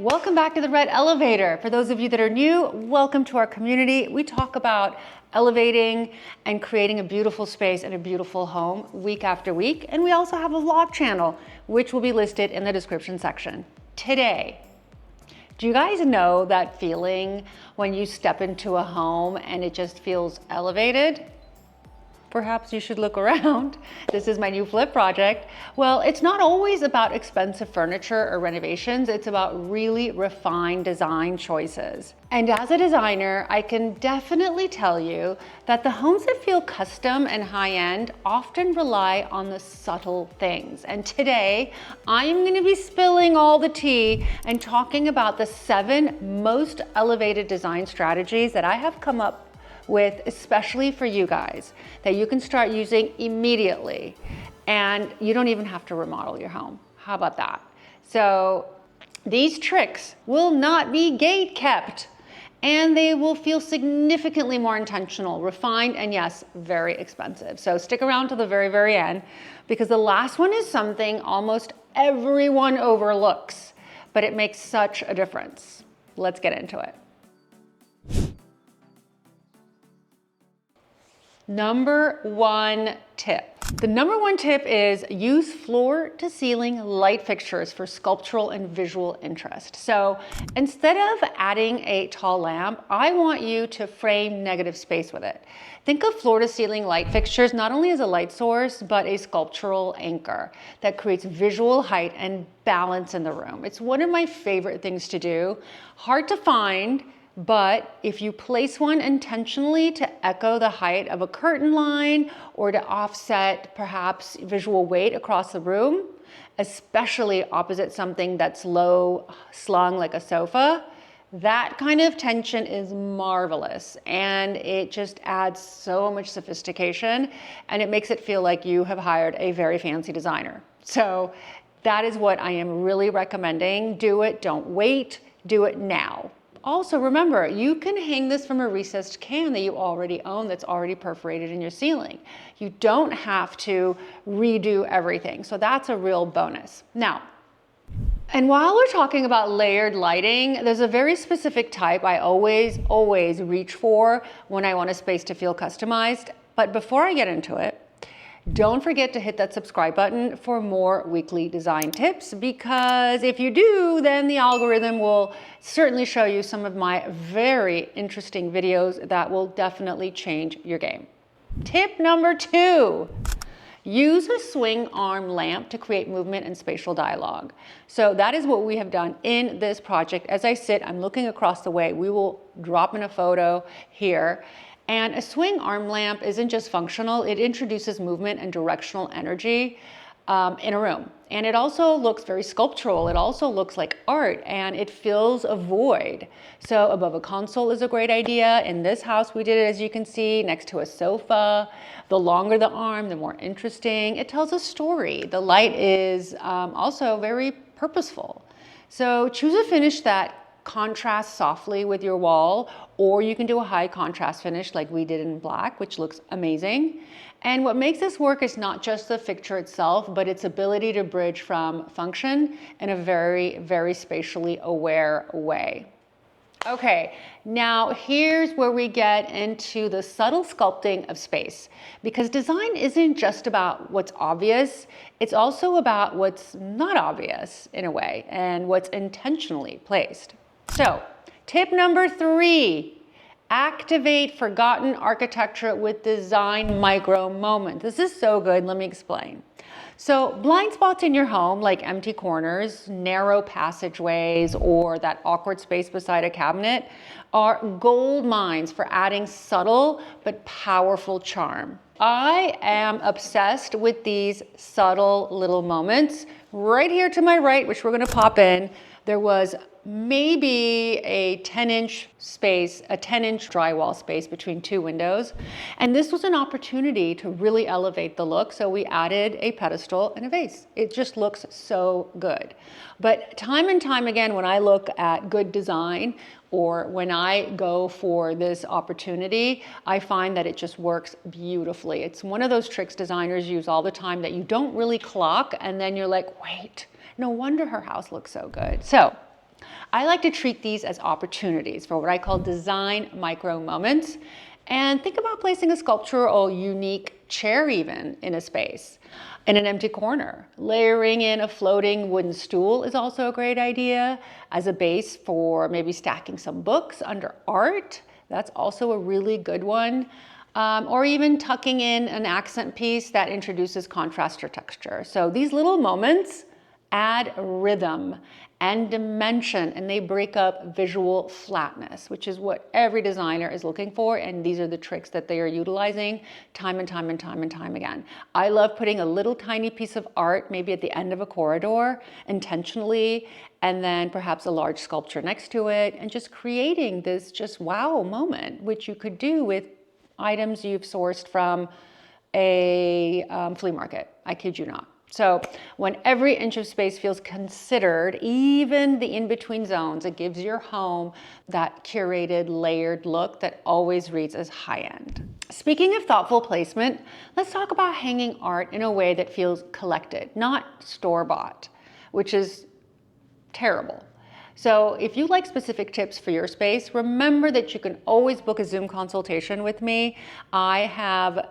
welcome back to the Red Elevator. For those of you that are new, welcome to our community. We talk about elevating and creating a beautiful space and a beautiful home week after week. And we also have a vlog channel, which will be listed in the description section. Today, do you guys know that feeling when you step into a home and it just feels elevated? Perhaps you should look around. This is my new flip project. Well, it's not always about expensive furniture or renovations. It's about really refined design choices. And as a designer, I can definitely tell you that the homes that feel custom and high-end often rely on the subtle things. And today, I am going to be spilling all the tea and talking about the 7 most elevated design strategies that I have come up with especially for you guys that you can start using immediately, and you don't even have to remodel your home. How about that? So these tricks will not be gate kept, and they will feel significantly more intentional, refined, and yes, very expensive. So stick around to the very, very end, because the last one is something almost everyone overlooks, but it makes such a difference. Let's get into it. Number 1 tip. The number 1 tip is use floor to ceiling light fixtures for sculptural and visual interest. So instead of adding a tall lamp, I want you to frame negative space with it. Think of floor to ceiling light fixtures not only as a light source, but a sculptural anchor that creates visual height and balance in the room. It's one of my favorite things to do. Hard to find, but if you place one intentionally to echo the height of a curtain line or to offset perhaps visual weight across the room, especially opposite something that's low slung like a sofa, that kind of tension is marvelous, and it just adds so much sophistication, and it makes it feel like you have hired a very fancy designer. So that is what I am really recommending. Do it, don't wait, do it now. Also, remember, you can hang this from a recessed can that you already own that's already perforated in your ceiling. You don't have to redo everything, so that's a real bonus. Now, and while we're talking about layered lighting, there's a very specific type I always reach for when I want a space to feel customized. But before I get into it, don't forget to hit that subscribe button for more weekly design tips, because if you do, then the algorithm will certainly show you some of my very interesting videos that will definitely change your game. Tip number 2, use a swing arm lamp to create movement and spatial dialogue. So that is what we have done in this project. As I sit, I'm looking across the way. We will drop in a photo here. And a swing arm lamp isn't just functional, it introduces movement and directional energy in a room. And it also looks very sculptural. It also looks like art, and it fills a void. So above a console is a great idea. In this house, we did it, as you can see, next to a sofa. The longer the arm, the more interesting. It tells a story. The light is also very purposeful. So choose a finish that contrast softly with your wall, or you can do a high contrast finish like we did in black, which looks amazing. And what makes this work is not just the fixture itself, but its ability to bridge from function in a very, very spatially aware way. Okay, now here's where we get into the subtle sculpting of space, because design isn't just about what's obvious, it's also about what's not obvious in a way, and what's intentionally placed. So, tip number 3, activate forgotten architecture with design micro moments. This is so good, let me explain. So blind spots in your home, like empty corners, narrow passageways, or that awkward space beside a cabinet, are gold mines for adding subtle but powerful charm. I am obsessed with these subtle little moments. Right here to my right, which we're gonna pop in, there was maybe a 10-inch space, a 10-inch drywall space between 2 windows. And this was an opportunity to really elevate the look. So we added a pedestal and a vase. It just looks so good. But time and time again, when I look at good design, or when I go for this opportunity, I find that it just works beautifully. It's one of those tricks designers use all the time that you don't really clock, and then you're like, wait, no wonder her house looks so good. So I like to treat these as opportunities for what I call design micro moments. And think about placing a sculptural unique chair even in a space, in an empty corner. Layering in a floating wooden stool is also a great idea as a base for maybe stacking some books under art. That's also a really good one. Or even tucking in an accent piece that introduces contrast or texture. So these little moments add rhythm and dimension, and they break up visual flatness, which is what every designer is looking for. And these are the tricks that they are utilizing time and time and time and time again. I love putting a little tiny piece of art, maybe at the end of a corridor intentionally, and then perhaps a large sculpture next to it, and just creating this just wow moment, which you could do with items you've sourced from a flea market. I kid you not. So when every inch of space feels considered, even the in-between zones, it gives your home that curated, layered look that always reads as high-end. Speaking of thoughtful placement, let's talk about hanging art in a way that feels collected, not store-bought, which is terrible. So if you like specific tips for your space, remember that you can always book a Zoom consultation with me. I have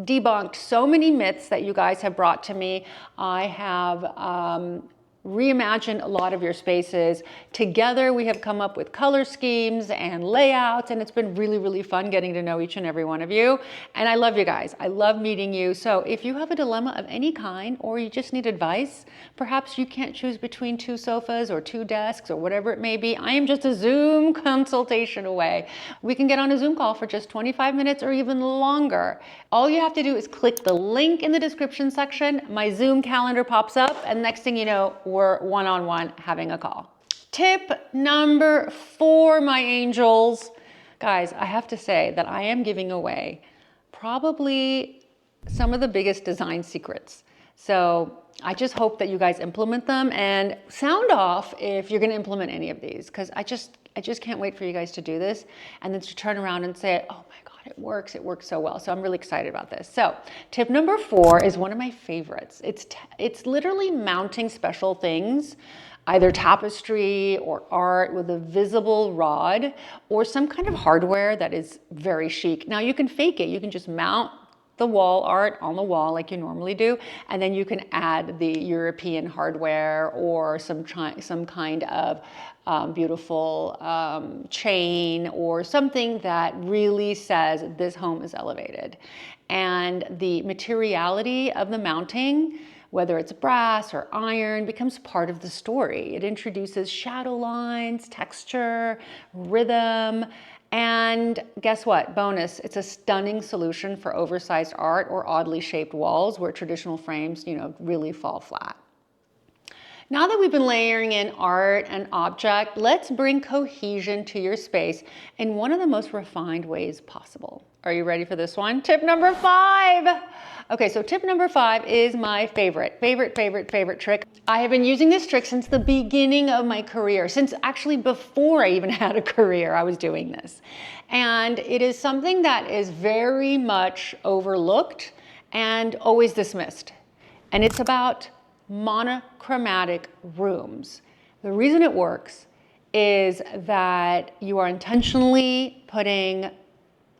debunked so many myths that you guys have brought to me. I have reimagined a lot of your spaces. Together we have come up with color schemes and layouts, and it's been really, really fun getting to know each and every one of you. And I love you guys. I love meeting you. So if you have a dilemma of any kind, or you just need advice, perhaps you can't choose between 2 sofas or 2 desks or whatever it may be, I am just a Zoom consultation away. We can get on a Zoom call for just 25 minutes or even longer. All you have to do is click the link in the description section. My Zoom calendar pops up, and next thing you know, we're one-on-one having a call. Tip number 4, my angels. Guys, I have to say that I am giving away probably some of the biggest design secrets. So I just hope that you guys implement them, and sound off if you're going to implement any of these, because I just can't wait for you guys to do this and then to turn around and say, oh my God, it works so well. So I'm really excited about this. So tip number 4 is one of my favorites. It's literally mounting special things, either tapestry or art with a visible rod or some kind of hardware that is very chic. Now you can fake it. You can just mount the wall art on the wall like you normally do, and then you can add the European hardware or some kind of beautiful chain or something that really says this home is elevated. And the materiality of the mounting, whether it's brass or iron, becomes part of the story. It introduces shadow lines, texture, rhythm, and guess what? Bonus, it's a stunning solution for oversized art or oddly shaped walls where traditional frames, really fall flat. Now that we've been layering in art and object, let's bring cohesion to your space in one of the most refined ways possible. Are you ready for this one? Tip number 5. Okay, so tip number 5 is my favorite trick. I have been using this trick since the beginning of my career, since actually before I even had a career, I was doing this. And it is something that is very much overlooked and always dismissed. And it's about monochromatic rooms. The reason it works is that you are intentionally putting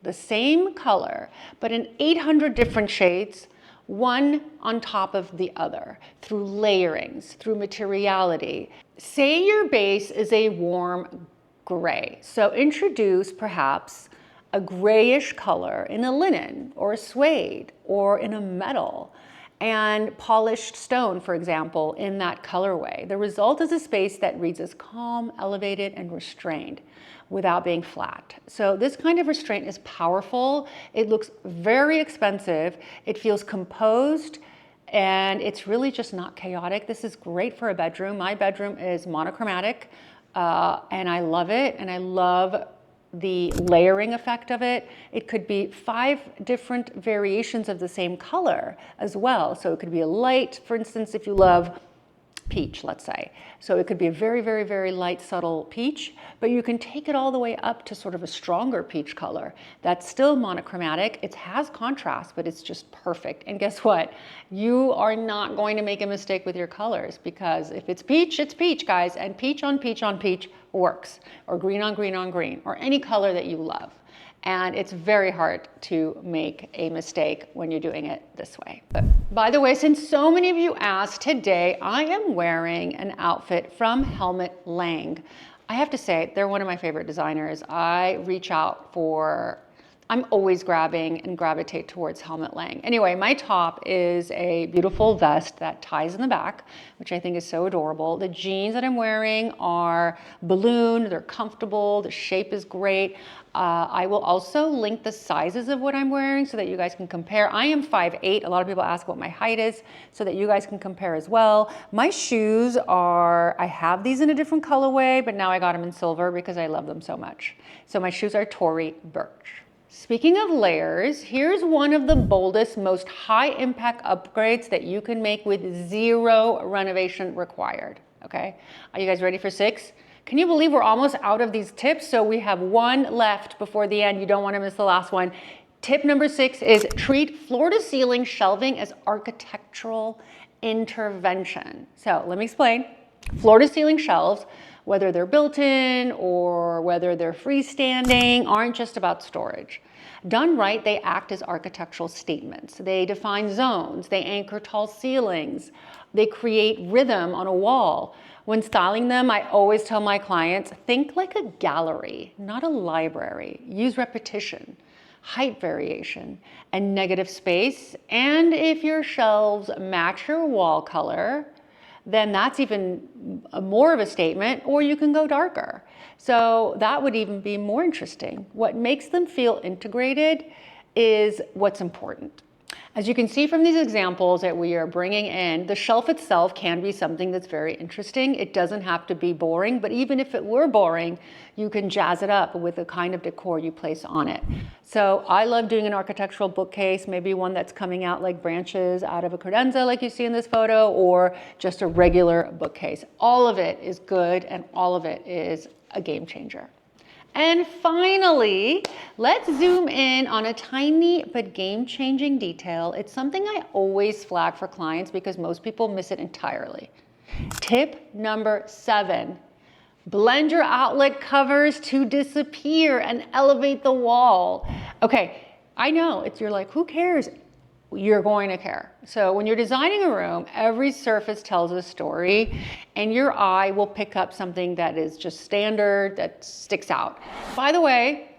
the same color, but in 800 different shades, one on top of the other, through layerings, through materiality. Say your base is a warm gray. So introduce perhaps a grayish color in a linen or a suede or in a metal, and polished stone, for example, in that colorway. The result is a space that reads as calm, elevated, and restrained without being flat. So this kind of restraint is powerful. It looks very expensive. It feels composed, and it's really just not chaotic. This is great for a bedroom. My bedroom is monochromatic, and I love it, and I love the layering effect of it. It could be 5 different variations of the same color as well. So it could be a light, for instance, if you love peach, let's say. So it could be a very, very, very light, subtle peach, but you can take it all the way up to sort of a stronger peach color. That's still monochromatic. It has contrast, but it's just perfect. And guess what? You are not going to make a mistake with your colors, because if it's peach, guys, and peach on peach on peach works, or green on green on green, or any color that you love. And it's very hard to make a mistake when you're doing it this way. But by the way, since so many of you asked, today I am wearing an outfit from Helmut Lang. I have to say, they're one of my favorite designers. I'm always grabbing and gravitate towards Helmut Lang. Anyway, my top is a beautiful vest that ties in the back, which I think is so adorable. The jeans that I'm wearing are balloon, they're comfortable, the shape is great. I will also link the sizes of what I'm wearing so that you guys can compare. I am 5'8". A lot of people ask what my height is so that you guys can compare as well. My shoes I have these in a different colorway, but now I got them in silver because I love them so much. So my shoes are Tory Burch. Speaking of layers, here's one of the boldest, most high impact upgrades that you can make with 0 renovation required, okay? Are you guys ready for 6? Can you believe we're almost out of these tips? So we have 1 left before the end. You don't want to miss the last one. Tip number 6 is treat floor to ceiling shelving as architectural intervention. So let me explain. Floor to ceiling shelves, whether they're built in or whether they're freestanding, aren't just about storage. Done right, they act as architectural statements. They define zones, they anchor tall ceilings, they create rhythm on a wall. When styling them, I always tell my clients, think like a gallery, not a library. Use repetition, height variation, and negative space. And if your shelves match your wall color, then that's even more of a statement, or you can go darker. So that would even be more interesting. What makes them feel integrated is what's important. As you can see from these examples that we are bringing in, the shelf itself can be something that's very interesting. It doesn't have to be boring, but even if it were boring, you can jazz it up with the kind of decor you place on it. So I love doing an architectural bookcase, maybe one that's coming out like branches out of a credenza like you see in this photo, or just a regular bookcase. All of it is good and all of it is a game changer. And finally, let's zoom in on a tiny but game-changing detail. It's something I always flag for clients because most people miss it entirely. Tip number 7, blend your outlet covers to disappear and elevate the wall. Okay, I know, you're like, who cares? You're going to care. So when you're designing a room, every surface tells a story and your eye will pick up something that is just standard, that sticks out. By the way,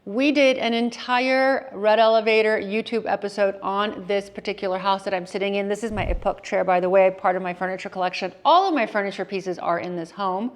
we did an entire Red Elevator YouTube episode on this particular house that I'm sitting in. This is my Epoch chair, by the way, part of my furniture collection. All of my furniture pieces are in this home.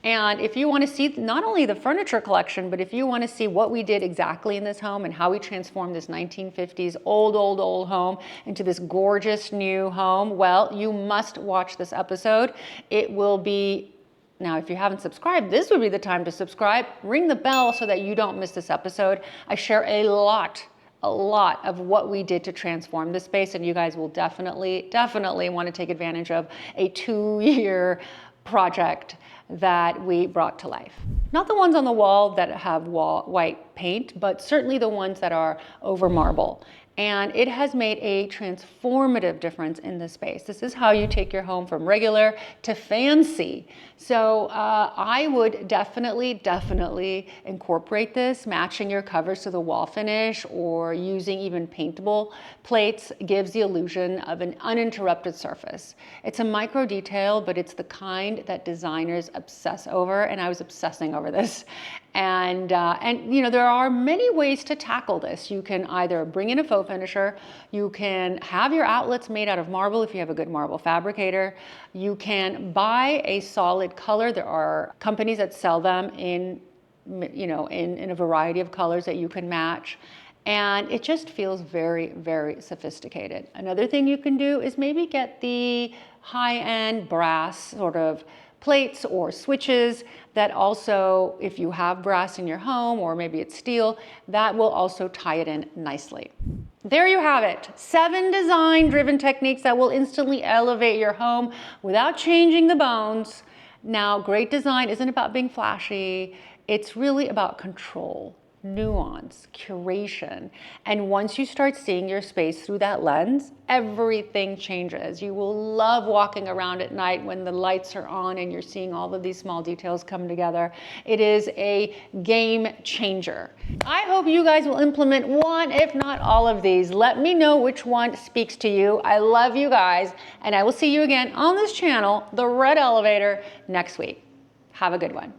And if you want to see not only the furniture collection, but if you want to see what we did exactly in this home and how we transformed this 1950s old home into this gorgeous new home, well, you must watch this episode. It will be, now if you haven't subscribed, this would be the time to subscribe. Ring the bell so that you don't miss this episode. I share a lot of what we did to transform this space, and you guys will definitely want to take advantage of a 2-year project that we brought to life. Not the ones on the wall that have white paint, but certainly the ones that are over marble. And it has made a transformative difference in this space. This is how you take your home from regular to fancy. So I would definitely incorporate this. Matching your covers to the wall finish or using even paintable plates gives the illusion of an uninterrupted surface. It's a micro detail, but it's the kind that designers obsess over, and I was obsessing over this. And you know, there are many ways to tackle this. You can either bring in a faux finisher, you can have your outlets made out of marble if you have a good marble fabricator, you can buy a solid color. There are companies that sell them in a variety of colors that you can match. And it just feels very sophisticated. Another thing you can do is maybe get the high-end brass sort of plates or switches that also, if you have brass in your home or maybe it's steel, that will also tie it in nicely. There you have it. 7 design-driven techniques that will instantly elevate your home without changing the bones. Now, great design isn't about being flashy. It's really about control, nuance, curation. And once you start seeing your space through that lens, everything changes. You will love walking around at night when the lights are on and you're seeing all of these small details come together. It is a game changer. I hope you guys will implement one, if not all of these. Let me know which one speaks to you. I love you guys, and I will see you again on this channel, The Red Elevator, next week. Have a good one.